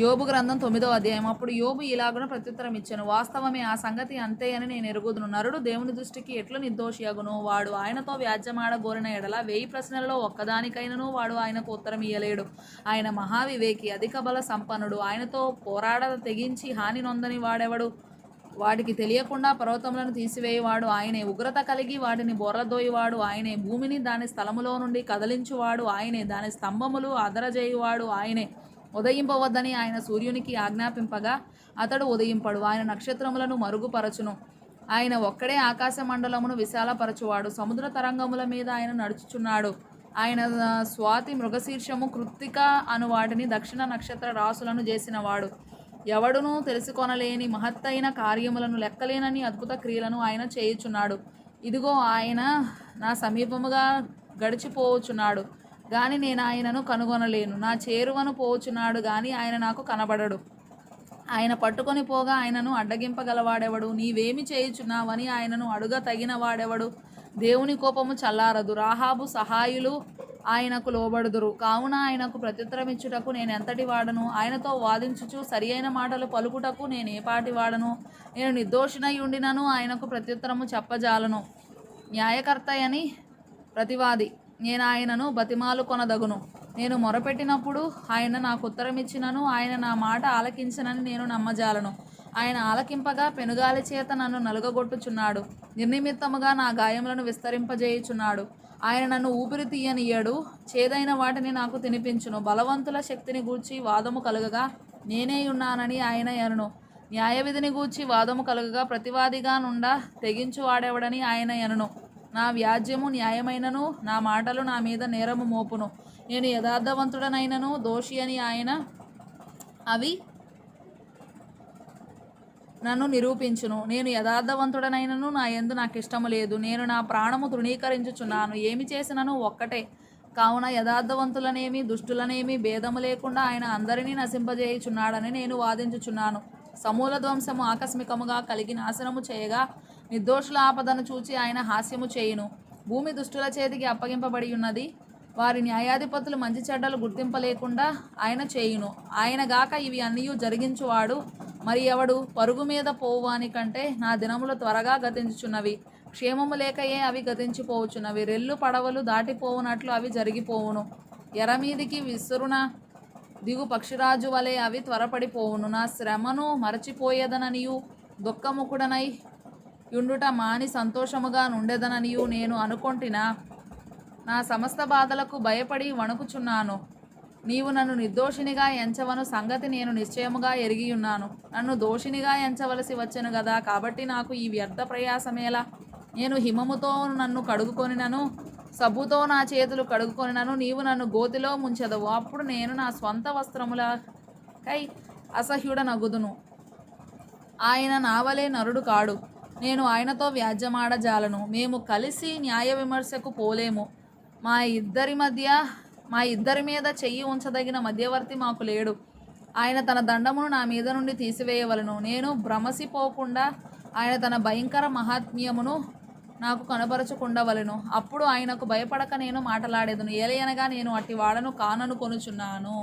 యోబు గ్రంథం 9వ అధ్యాయం. అప్పుడు యోబు ఇలాగున ప్రత్యుత్తరం ఇచ్చెను, వాస్తవమే, ఆ సంగతి అంతే అని నేను ఎరుగుదును. నరుడు దేవుని దృష్టికి ఎట్లు నిర్దోషియగును? వాడు ఆయనతో వ్యాజ్యమాడగోరిన ఎడల 1000 ప్రశ్నలలో ఒక్కదానికైనను వాడు ఆయనకు ఉత్తరం ఇయ్యలేడు. ఆయన మహావివేకి, అధిక బల సంపన్నుడు. ఆయనతో పోరాడ తెగించి హాని నొందని వాడెవడు? వాటికి తెలియకుండా పర్వతములను తీసివేయువాడు ఆయనే. ఉగ్రత కలిగి వాటిని బొర్లదోయువాడు ఆయనే. భూమిని దాని స్థలములో నుండి కదలించువాడు ఆయనే. దాని స్తంభములు అదరజేయువాడు ఆయనే. ఉదయింపవద్దని ఆయన సూర్యునికి ఆజ్ఞాపింపగా అతడు ఉదయింపడు. ఆయన నక్షత్రములను మరుగుపరచును. ఆయన ఒక్కడే ఆకాశ మండలమును విశాలపరచువాడు. సముద్ర తరంగముల మీద ఆయన నడుచుచున్నాడు. ఆయన స్వాతి, మృగశీర్షము, కృత్తిక అను వాటిని దక్షిణ నక్షత్ర రాసులను చేసినవాడు. ఎవడునూ తెలుసుకొనలేని మహత్తైన కార్యములను, లెక్కలేనని అద్భుత క్రియలను ఆయన చేయుచున్నాడు. ఇదిగో ఆయన నా సమీపముగా గడిచిపోవచ్చున్నాడు గాని నేను ఆయనను కనుగొనలేను. నా చేరువను పోవచ్చున్నాడు గాని ఆయన నాకు కనబడడు. ఆయన పట్టుకొని పోగా ఆయనను అడ్డగింపగలవాడెవడు? నీవేమి చేయుచున్నావని ఆయనను అడుగ తగిన వాడెవడు? దేవుని కోపము చల్లారదు. రాహాబు సహాయులు ఆయనకు లోబడుదురు. కావున ఆయనకు ప్రత్యుత్తరమిచ్చుటకు నేను ఎంతటి వాడను? ఆయనతో వాదించుచు సరి అయిన మాటలు పలుకుటకు నేను ఏపాటి వాడను? నేను నిర్దోషినై ఉండినను ఆయనకు ప్రత్యుత్తరము చెప్పజాలను. న్యాయకర్తయని ప్రతివాది నేను ఆయనను బతిమాలు కొనదగును. నేను మొరపెట్టినప్పుడు ఆయన నాకు ఉత్తరమిచ్చినను ఆయన నా మాట ఆలకించనని నేను నమ్మజాలను. ఆయన ఆలకింపగా పెనుగాలి చేత నన్ను నలుగగొట్టుచున్నాడు. నిర్నిమిత్తముగా నా గాయములను విస్తరింపజేయుచున్నాడు. ఆయన నన్ను ఊపిరి తీయనియ్యడు. చేదైన వాటిని నాకు తినిపించును. బలవంతుల శక్తిని గూర్చి వాదము కలుగగా నేనే ఉన్నానని ఆయన ఎనును. న్యాయవిధిని గూర్చి వాదము కలుగగా ప్రతివాదిగా నుండా తెగించువాడెవడని ఆయన ఎనును. నా వ్యాజ్యము న్యాయమైనను నా మాటలు నా మీద నేరము మోపును. నేను యథార్థవంతుడనైనను దోషి అని ఆయన అవి నన్ను నిరూపించును. నేను యథార్థవంతుడనైనను నా యందు నాకు ఇష్టము లేదు. నేను నా ప్రాణము తృణీకరించుచున్నాను. ఏమి చేసినను ఒక్కటే. కావున యథార్థవంతులనేమి దుష్టులనేమి భేదము లేకుండా ఆయన అందరినీ నశింపజేయుచున్నాడని నేను వాదించుచున్నాను. సమూల ధ్వంసము ఆకస్మికముగా కలిగి నాశనము చేయగా నిర్దోషుల ఆపదను చూచి ఆయన హాస్యము చేయును. భూమి దుష్టుల చేతికి అప్పగింపబడి ఉన్నది. వారి న్యాయాధిపతులు మంచి చెడ్డలు గుర్తింపలేకుండా ఆయన చేయును. ఆయన గాక ఇవి అన్నీ జరిగించువాడు మరి ఎవడు? పరుగు మీద పోవువాని కంటే నా దినములు త్వరగా గతించుచున్నవి. క్షేమము లేకయే అవి గతించిపోవచ్చున్నవి. రెల్లు పడవలు దాటిపోవునట్లు అవి జరిగిపోవును. ఎరమీదికి విసురున దిగు పక్షిరాజు వలె అవి త్వరపడిపోవును. నా శ్రమను మరచిపోయేదననియు దుఃఖముకుడనై యుండుట మాని సంతోషముగా నుండెదననియు నేను అనుకొంటినా నా సమస్త బాధలకు భయపడి వణుకుచున్నాను. నీవు నన్ను నిర్దోషినిగా ఎంచవను సంగతి నేను నిశ్చయముగా ఎరిగియున్నాను. నన్ను దోషినిగా ఎంచవలసి వచ్చెను గదా, కాబట్టి నాకు ఈ వ్యర్థ ప్రయాసమేలా? నేను హిమముతో నన్ను కడుగుకొనినను సబ్బుతో నా చేతులు కడుగుకొనినను నీవు నన్ను గోతిలో ముంచెదవు. అప్పుడు నేను నా స్వంత వస్త్రములకై అసహ్యుడనగుదును. ఆయన నావలే నరుడు కాడు. నేను ఆయనతో వ్యాజ్యమాడజాలను. మేము కలిసి న్యాయ విమర్శకు పోలేము. మా ఇద్దరి మీద చెయ్యి ఉంచదగిన మధ్యవర్తి మాకు లేడు. ఆయన తన దండమును నా మీద నుండి తీసివేయవలను. నేను భ్రమసిపోకుండా ఆయన తన భయంకర మహాత్మ్యమును నాకు కనపరచుకుండవలెను. అప్పుడు ఆయనకు భయపడక నేను మాటలాడేదను. ఏలయనగా నేను అట్టి వాడను కాననుకొనుచున్నాను.